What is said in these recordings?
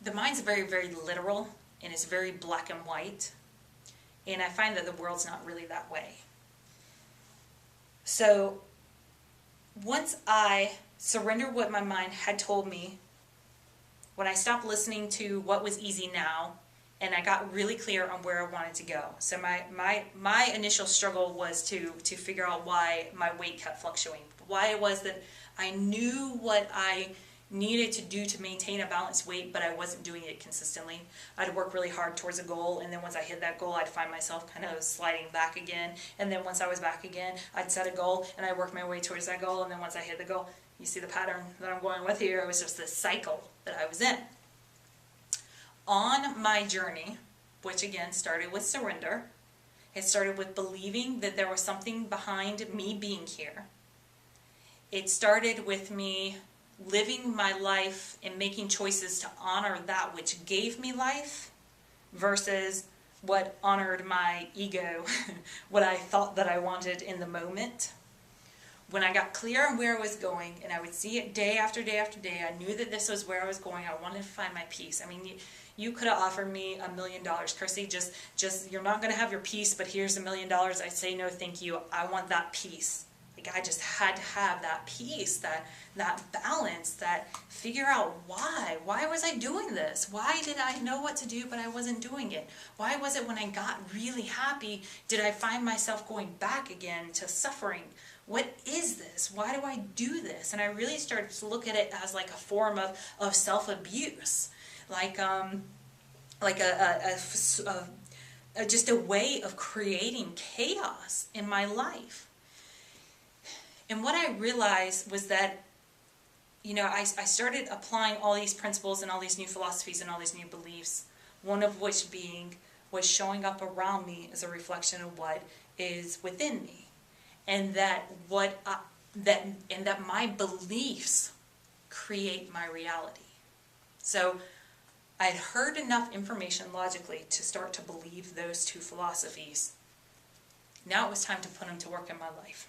the mind's very, very literal, and it's very black and white. And I find that the world's not really that way. So once I surrendered what my mind had told me, when I stopped listening to what was easy now, and I got really clear on where I wanted to go. So my initial struggle was to figure out why my weight kept fluctuating. Why it was that I knew what I needed to do to maintain a balanced weight, but I wasn't doing it consistently. I'd work really hard towards a goal, and then once I hit that goal, I'd find myself kind of sliding back again. And then once I was back again, I'd set a goal, and I'd work my way towards that goal, and then once I hit the goal, you see the pattern that I'm going with here, it was just this cycle that I was in. On my journey, which again started with surrender, it started with believing that there was something behind me being here. It started with me living my life and making choices to honor that which gave me life versus what honored my ego, what I thought that I wanted in the moment. When I got clear on where I was going, and I would see it day after day after day, I knew that this was where I was going. I wanted to find my peace. I mean, you could have offered me $1 million, Chrissy, just you're not going to have your peace, but here's $1 million. I'd say no, thank you. I want that peace. Like, I just had to have that peace, that balance, that figure out why. Why was I doing this? Why did I know what to do, but I wasn't doing it? Why was it when I got really happy, did I find myself going back again to suffering? What is this? Why do I do this? And I really started to look at it as like a form of self-abuse, just a way of creating chaos in my life. And what I realized was that, I started applying all these principles and all these new philosophies and all these new beliefs, one of which being what's showing up around me as a reflection of what is within me. And that my beliefs create my reality. So I had heard enough information logically to start to believe those two philosophies. Now it was time to put them to work in my life.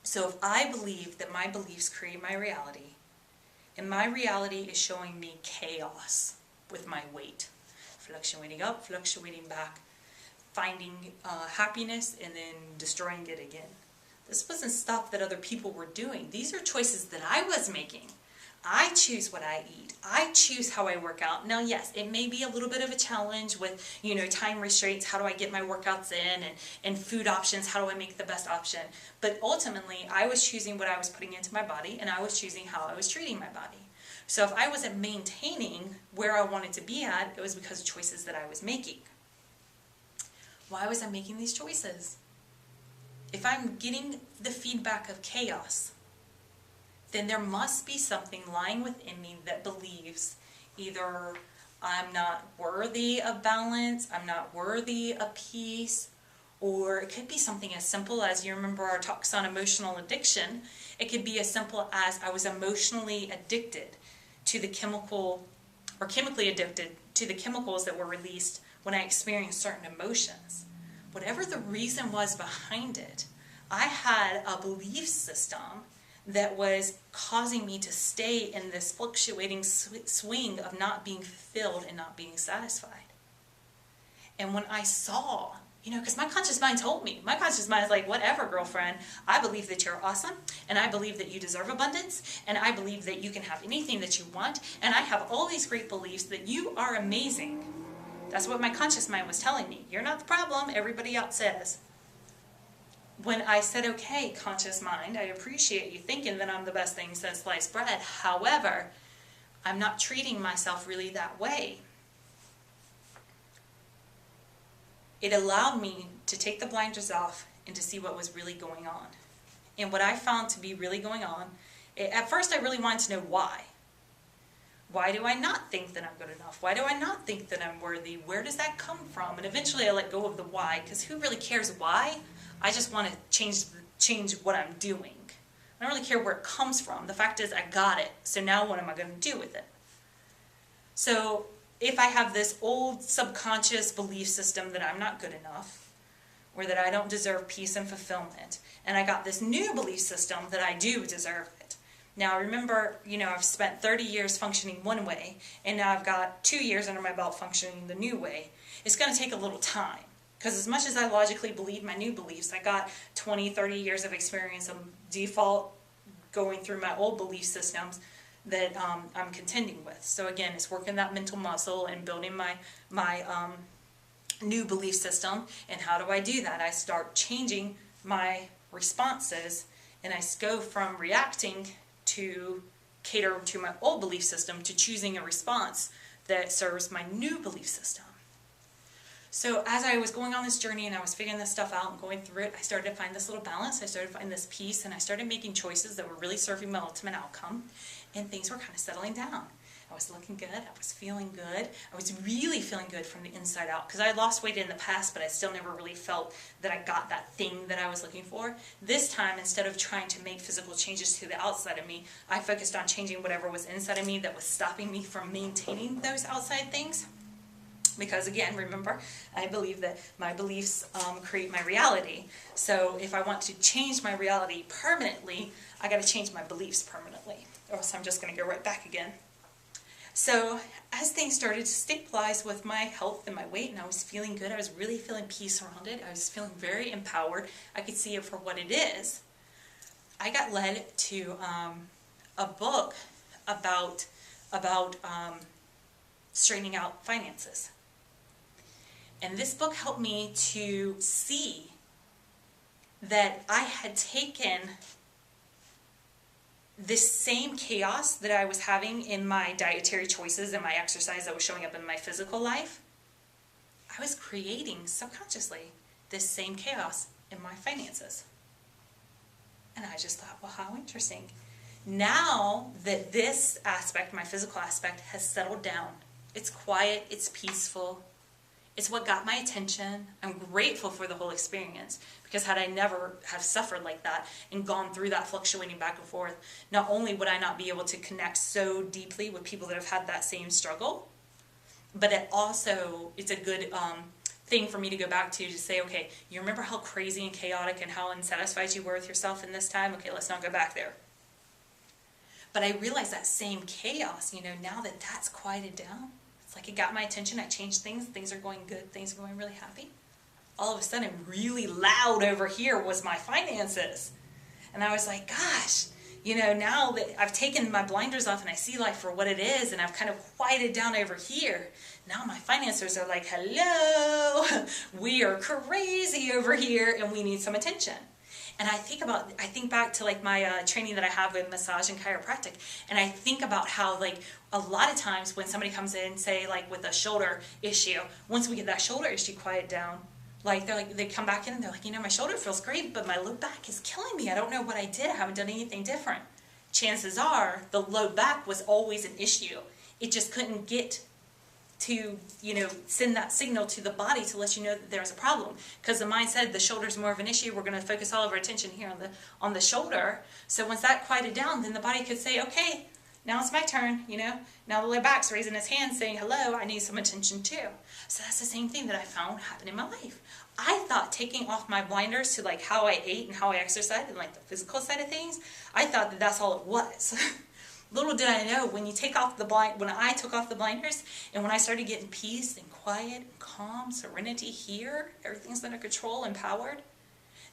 So if I believe that my beliefs create my reality, and my reality is showing me chaos with my weight, fluctuating up, fluctuating back, finding happiness and then destroying it again. This wasn't stuff that other people were doing. These are choices that I was making. I choose what I eat. I choose how I work out. Now, yes, it may be a little bit of a challenge with, time restraints. How do I get my workouts in? And food options. How do I make the best option? But ultimately, I was choosing what I was putting into my body, and I was choosing how I was treating my body. So if I wasn't maintaining where I wanted to be at, it was because of choices that I was making. Why was I making these choices? If I'm getting the feedback of chaos, then there must be something lying within me that believes either I'm not worthy of balance, I'm not worthy of peace, or it could be something as simple as, you remember our talks on emotional addiction, it could be as simple as I was emotionally addicted to the chemical, or chemically addicted to the chemicals that were released when I experienced certain emotions. Whatever the reason was behind it, I had a belief system that was causing me to stay in this fluctuating swing of not being fulfilled and not being satisfied. And when I saw, because my conscious mind told me, my conscious mind is like, whatever, girlfriend, I believe that you're awesome, and I believe that you deserve abundance, and I believe that you can have anything that you want, and I have all these great beliefs that you are amazing. That's what my conscious mind was telling me. You're not the problem, everybody else says. When I said, okay, conscious mind, I appreciate you thinking that I'm the best thing since sliced bread. However, I'm not treating myself really that way. It allowed me to take the blinders off and to see what was really going on. And what I found to be really going on, at first I really wanted to know why. Why do I not think that I'm good enough? Why do I not think that I'm worthy? Where does that come from? And eventually I let go of the why, because who really cares why? I just want to change what I'm doing. I don't really care where it comes from. The fact is I got it. So now what am I going to do with it? So if I have this old subconscious belief system that I'm not good enough, or that I don't deserve peace and fulfillment, and I got this new belief system that I do deserve it, Now remember, I've spent 30 years functioning one way, and now I've got 2 years under my belt functioning the new way. It's going to take a little time, because as much as I logically believe my new beliefs, I got 20, 30 years of experience of default going through my old belief systems that I'm contending with. So again, it's working that mental muscle and building my new belief system. And how do I do that? I start changing my responses, and I go from reacting to cater to my old belief system to choosing a response that serves my new belief system. So as I was going on this journey and I was figuring this stuff out and going through it, I started to find this little balance. I started to find this peace, and I started making choices that were really serving my ultimate outcome, and things were kind of settling down. I was looking good. I was feeling good. I was really feeling good from the inside out, because I had lost weight in the past, but I still never really felt that I got that thing that I was looking for. This time, instead of trying to make physical changes to the outside of me, I focused on changing whatever was inside of me that was stopping me from maintaining those outside things. Because again, remember, I believe that my beliefs create my reality. So if I want to change my reality permanently, I got to change my beliefs permanently, or else I'm just going to go right back again. So as things started to stabilize with my health and my weight, and I was feeling good, I was really feeling peace around it, I was feeling very empowered, I could see it for what it is, I got led to a book about straightening out finances. And this book helped me to see that I had taken this same chaos that I was having in my dietary choices and my exercise that was showing up in my physical life. I was creating subconsciously this same chaos in my finances. And I just thought, well, how interesting. Now that this aspect, my physical aspect, has settled down, it's quiet, it's peaceful, it's what got my attention. I'm grateful for the whole experience, because had I never have suffered like that and gone through that fluctuating back and forth, not only would I not be able to connect so deeply with people that have had that same struggle, but it's a good thing for me to go back to say, okay, you remember how crazy and chaotic and how unsatisfied you were with yourself in this time? Okay, let's not go back there. But I realized that same chaos, now that that's quieted down, it's like it got my attention, I changed things are going good, things are going really happy. All of a sudden, really loud over here was my finances. And I was like, gosh, now that I've taken my blinders off and I see life for what it is, and I've kind of quieted down over here, now my finances are like, hello, we are crazy over here and we need some attention. And I think back to like my training that I have with massage and chiropractic, and I think about how like a lot of times when somebody comes in, say like with a shoulder issue, once we get that shoulder issue quiet down, they come back in and they're like, my shoulder feels great, but my low back is killing me. I don't know what I did. I haven't done anything different. Chances are the low back was always an issue. It just couldn't get to, send that signal to the body to let you know that there's a problem. Because the mind said the shoulder's more of an issue. We're going to focus all of our attention here on the shoulder. So once that quieted down, then the body could say, okay, now it's my turn, Now the low back's raising its hand saying, hello, I need some attention too. So that's the same thing that I found happened in my life. I thought taking off my blinders to like how I ate and how I exercised and like the physical side of things, I thought that that's all it was. Little did I know, when I took off the blinders, and when I started getting peace and quiet and calm, serenity here, everything's under control, empowered,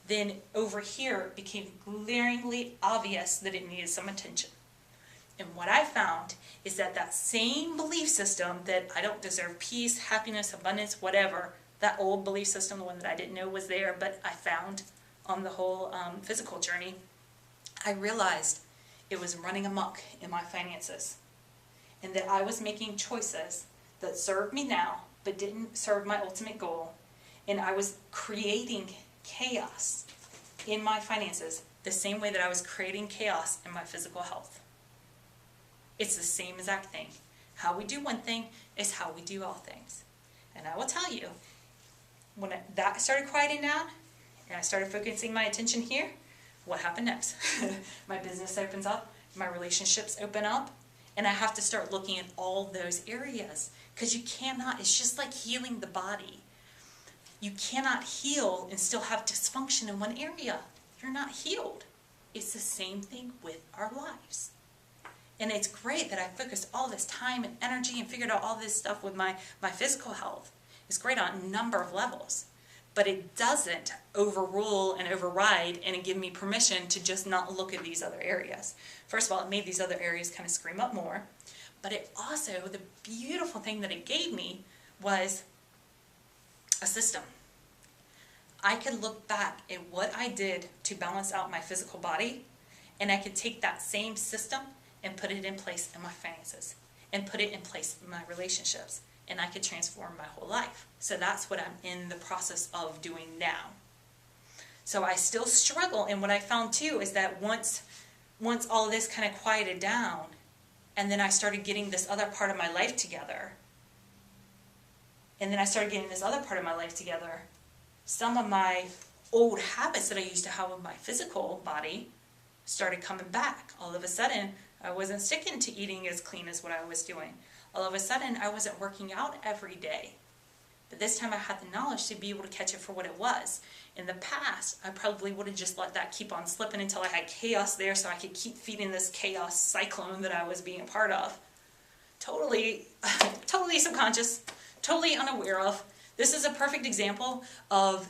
then over here it became glaringly obvious that it needed some attention. And what I found is that same belief system that I don't deserve peace, happiness, abundance, whatever, that old belief system, the one that I didn't know was there, but I found on the whole physical journey, I realized it was running amok in my finances, and that I was making choices that served me now but didn't serve my ultimate goal, and I was creating chaos in my finances the same way that I was creating chaos in my physical health. It's the same exact thing. How we do one thing is how we do all things. And I will tell you, when that started quieting down and I started focusing my attention here, what happened next? My business opens up, my relationships open up, and I have to start looking at all those areas. Because you cannot, it's just like healing the body. You cannot heal and still have dysfunction in one area. You're not healed. It's the same thing with our lives. And it's great that I focused all this time and energy and figured out all this stuff with my physical health. It's great on a number of levels. But it doesn't overrule and override and give me permission to just not look at these other areas. First of all, it made these other areas kind of scream up more. But it also, the beautiful thing that it gave me was a system. I could look back at what I did to balance out my physical body, and I could take that same system and put it in place in my finances, and put it in place in my relationships, and I could transform my whole life. So that's what I'm in the process of doing now. So I still struggle, and what I found too is that once all this kind of quieted down, and then I started getting this other part of my life together, some of my old habits that I used to have with my physical body started coming back. All of a sudden, I wasn't sticking to eating as clean as what I was doing. All of a sudden, I wasn't working out every day. But this time I had the knowledge to be able to catch it for what it was. In the past, I probably would have just let that keep on slipping until I had chaos there so I could keep feeding this chaos cyclone that I was being a part of. Totally subconscious, totally unaware of. This is a perfect example of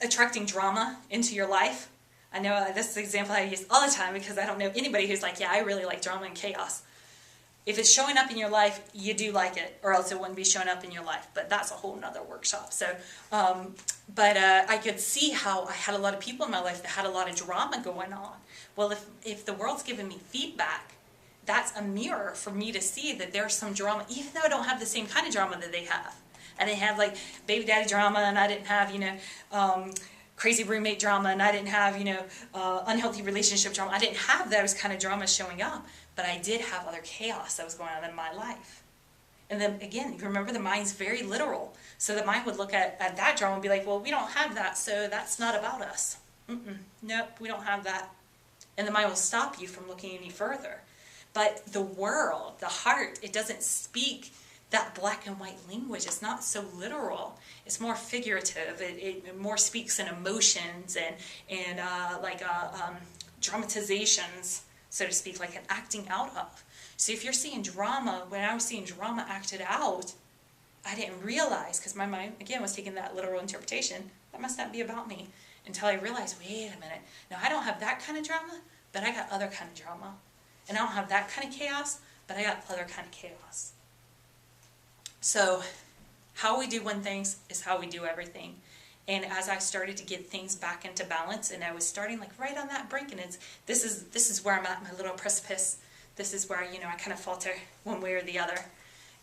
attracting drama into your life. I know this is the example I use all the time because I don't know anybody who's like, yeah, I really like drama and chaos. If it's showing up in your life, you do like it, or else it wouldn't be showing up in your life. But that's a whole nother workshop. So, I could see how I had a lot of people in my life that had a lot of drama going on. Well, if the world's giving me feedback, that's a mirror for me to see that there's some drama, even though I don't have the same kind of drama that they have. I didn't have like baby daddy drama, and I didn't have, crazy roommate drama, and I didn't have, unhealthy relationship drama. I didn't have those kind of dramas showing up, but I did have other chaos that was going on in my life. And then again, remember, the mind's very literal. So the mind would look at that drama and be like, well, we don't have that, so that's not about us. Nope, we don't have that. And the mind will stop you from looking any further. But the world, the heart, it doesn't speak that black and white language. It's not so literal. It's more figurative. It more speaks in emotions and dramatizations, so to speak, like an acting out of. So if you're seeing drama, when I was seeing drama acted out, I didn't realize, because my mind, again, was taking that literal interpretation, that must not be about me, until I realized, wait a minute, now I don't have that kind of drama, but I got other kind of drama. And I don't have that kind of chaos, but I got other kind of chaos. So how we do one thing is how we do everything. And as I started to get things back into balance, and I was starting like right on that brink, and this is where I'm at, my little precipice. This is where, I kind of falter one way or the other.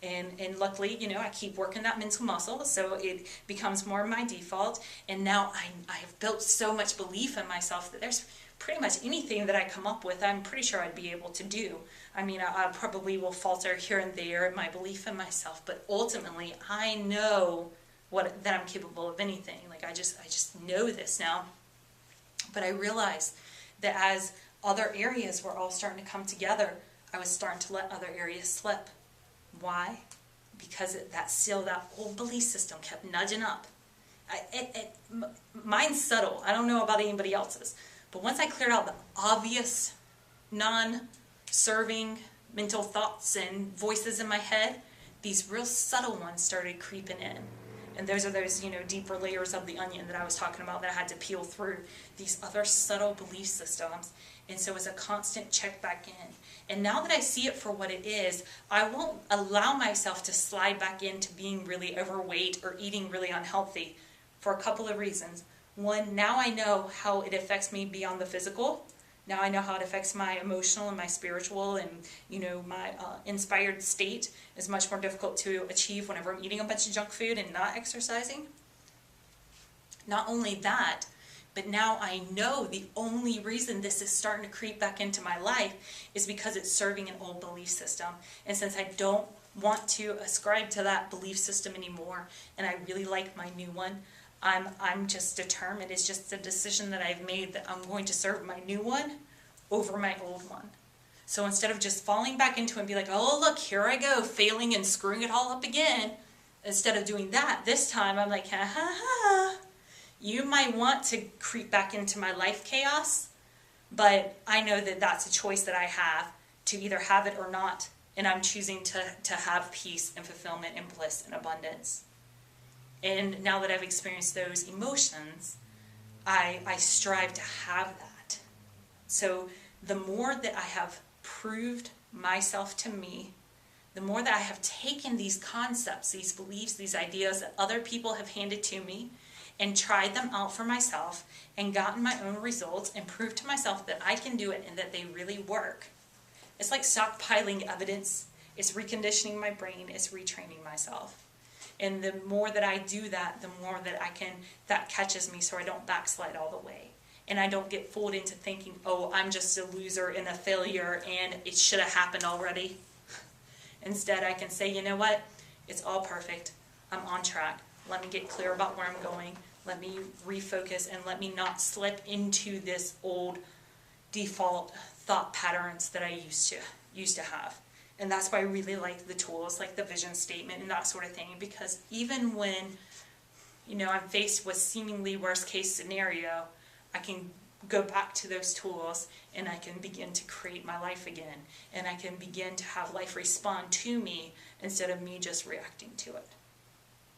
And luckily, I keep working that mental muscle, so it becomes more my default. And now I have built so much belief in myself that there's pretty much anything that I come up with, I'm pretty sure I'd be able to do. I mean, I probably will falter here and there in my belief in myself, but ultimately, I know that I'm capable of anything. Like, I just know this now. But I realized that as other areas were all starting to come together, I was starting to let other areas slip. Why? Because that old belief system kept nudging up. Mine's subtle. I don't know about anybody else's. But once I cleared out the obvious, non-serving mental thoughts and voices in my head, these real subtle ones started creeping in. And those are those, deeper layers of the onion that I was talking about that I had to peel through. These other subtle belief systems. And so it's a constant check back in. And now that I see it for what it is, I won't allow myself to slide back into being really overweight or eating really unhealthy for a couple of reasons. One, now I know how it affects me beyond the physical. Now I know how it affects my emotional and my spiritual and, my inspired state is much more difficult to achieve whenever I'm eating a bunch of junk food and not exercising. Not only that, but now I know the only reason this is starting to creep back into my life is because it's serving an old belief system. And since I don't want to ascribe to that belief system anymore, and I really like my new one, I'm just determined. It's just a decision that I've made that I'm going to serve my new one over my old one. So instead of just falling back into it and be like, oh, look, here I go, failing and screwing it all up again, instead of doing that, this time I'm like, ha ha ha, you might want to creep back into my life chaos, But I know that that's a choice that I have to either have it or not. And I'm choosing to have peace and fulfillment and bliss and abundance. And now that I've experienced those emotions, I strive to have that. So the more that I have proved myself to me, the more that I have taken these concepts, these beliefs, these ideas that other people have handed to me and tried them out for myself and gotten my own results and proved to myself that I can do it and that they really work. It's like stockpiling evidence. It's reconditioning my brain. It's retraining myself. And the more that I do that, the more that catches me so I don't backslide all the way. And I don't get fooled into thinking, oh, I'm just a loser and a failure and it should have happened already. Instead, I can say, you know what? It's all perfect. I'm on track. Let me get clear about where I'm going. Let me refocus and let me not slip into this old default thought patterns that I used to have. And that's why I really like the tools like the vision statement and that sort of thing, because even when, I'm faced with seemingly worst case scenario, I can go back to those tools and I can begin to create my life again, and I can begin to have life respond to me instead of me just reacting to it.